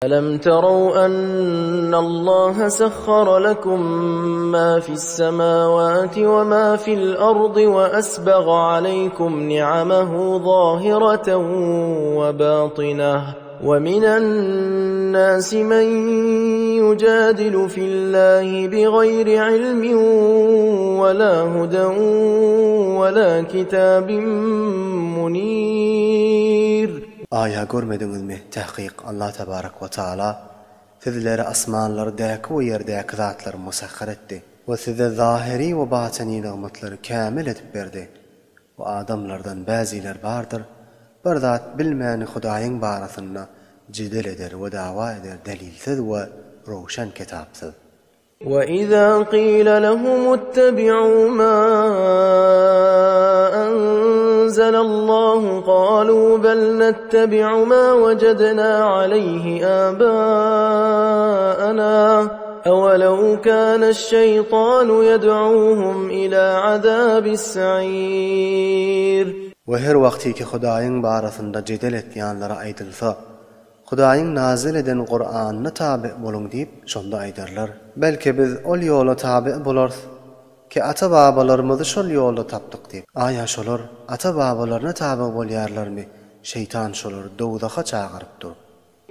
ألم تروا أن الله سخر لكم ما في السماوات وما في الأرض وأسبغ عليكم نعمه ظاهرة وباطنة ومن الناس من يجادل في الله بغير علم ولا هدى ولا كتاب منير. Aya görmediniz mi? Tahqiq Allah tebarek ve taala sizlere asmanlardaki ve yerdeki zatları musakhar etti. Ve size zahiri ve batini nimetleri kamil etip berdi. Ve adamlardan bazılar vardır, bir zat bilmeyeni Hudaýyň barasynda jidel eder ve dava eder delilsiz ve roşan kitapsız. وَإِذَا قِيلَ لَهُمُ اتَّبِعُوا مَا أَنزَلَ اللَّهُ قَالُوا بَلْ نَتَّبِعُ مَا وَجَدْنَا عَلَيْهِ آبَاءَنَا أَوَلَوْ كَانَ الشَّيْطَانُ يَدْعُوهُمْ إِلَى عَذَابِ السَّعِيرِ. Ve her vaktiki Hudaýyň barasynda jidel etýänlere aýdylsa, Hudaýyň nazil eden Qur'anyna tabi bolun diýip şonda aýdarlar. Belki biz ol ýola tabi bolarys ki ata-babalarymyzy şol ýolda tapdyk diýip. Aýa şolar ata-babalaryna tabi bolýarlarmy? Şeytan şolar dowdaha çagyrypdyr.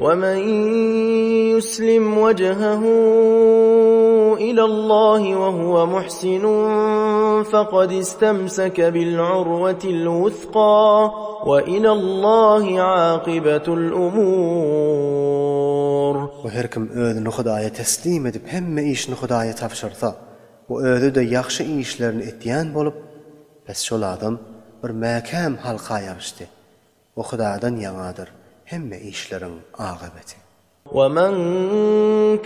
وَمَن يُسْلِمْ وَجْهَهُ إِلَى اللَّهِ وَهُوَ مُحْسِنٌ فَقَدِ اسْتَمْسَكَ بِالْعُرْوَةِ الْوُثْقَى وَإِلَى اللَّهِ عَاقِبَةُ الْأُمُورِ. Ve her kim özüni Hudaýa teslim edip hemme işini Hudaýa tapşyrsa, bu özü de ýaxşy işlerini etýän bolup, bes şol adam bir mäkam halka ýaşdy. O Hudaýdan ýanadyr hemme işleriň agybeti. وَمَن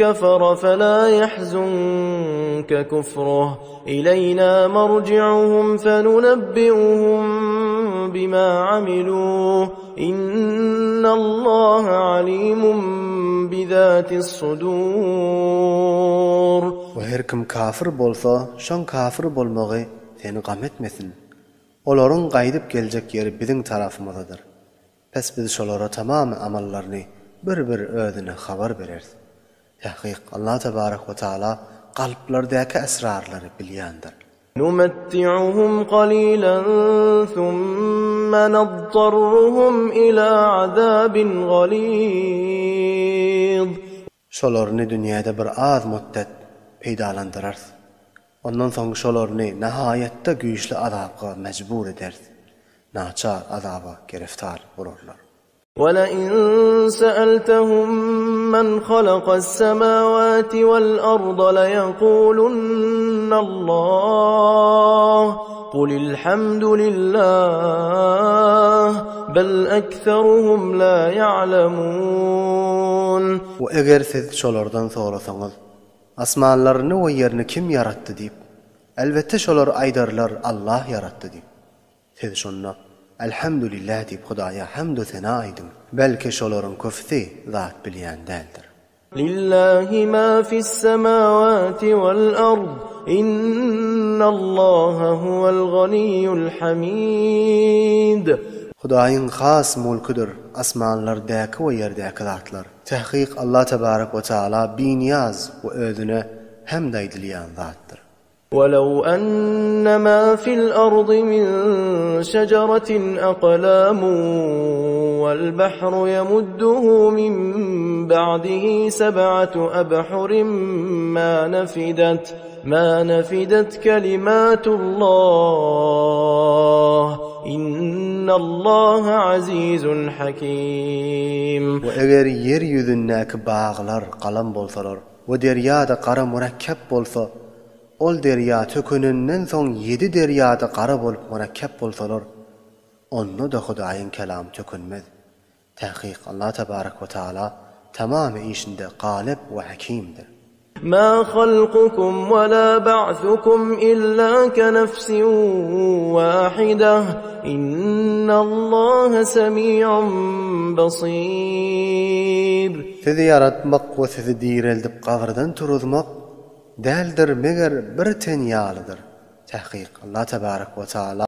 كَفَرَ فَلَا يَحْزُنكَ كُفْرُهُ إِلَيْنَا مَرْجِعُهُمْ فَنُنَبِّئُهُم بِمَا عَمِلُوا إِنَّ اللَّهَ عَلِيمٌ بِذَاتِ الصُّدُورِ. Ve her kim kafir bolsa, şon kafir bolmagy seni gam etmesin. Olaryň gaýdyp geljek ýeri biziň tarapymyzdadyr. Pes biz şolara tamamy amallaryny bir özüne habar bereriz. Tahqiq Allah tebarek ve taala kalplardaki esrarları bilýändir. نُمَتِّعُهُمْ قَلِيلًا ثُمَّ نَضْطَرُّهُمْ إِلَى عَذَابٍ غَلِيظٍ. Şolarny dünýäde bir az müddet peýdalandyrarys. Ondan soň şolarny nihaýetde güýçli azapga mejbur ederiz. Naçar azaba gereftar bolurlar. وَلَئِن سَأَلْتَهُم مَّنْ خَلَقَ السَّمَاوَاتِ وَالْأَرْضَ لَيَقُولُنَّ اللَّهُ قُلِ الْحَمْدُ لِلَّهِ بَلْ أَكْثَرُهُمْ لَا يَعْلَمُونَ. Ve eger siz şolardan sorasaňyz, asmanlaryny we ýerini kim yaratdy diýip, elbette şolar aýdarlar Allah yaratdy diýip. Siz şonna elhamdülillah diýip Hudaýa hamd we sena aýdym. Belki şolaryň köpsi zat bilýän däldir. Lillahi ma fis semawati wal ard innallaha huvel ganiyyul hamid. Hudaýyň has mulkydyr asmanlardaky we ýerdäki zatlar. Tahqiq Allah tebarek we taala biniyaz we özüne hamd aýdylýan zatdyr. ولو أن ما في الأرض من شجرة أقلام والبحر يمده من بعده 7 أبحر ما نفدت كلمات الله إن الله عزيز حكيم. وeger yer ýüzündäki baglar qalam bolsalar we derýada qara murakkep bolsa, ol derya tökününden soň 7 derýada qara bolup murakkep bolsalar, onda da Hudaýyň kelam tökünmez. Tahqiq Allah tebarek ve taala tamamy işinde galip we hakimdir. ما خلقكم ولا بعثكم إلا كنفس واحدة إن الله سميع بصير. Sizi yaratmak we sizi direldip gabrdan turuzmak däldir meger bir ten ýalydyr. Tahqiq Allah tebarek ve taala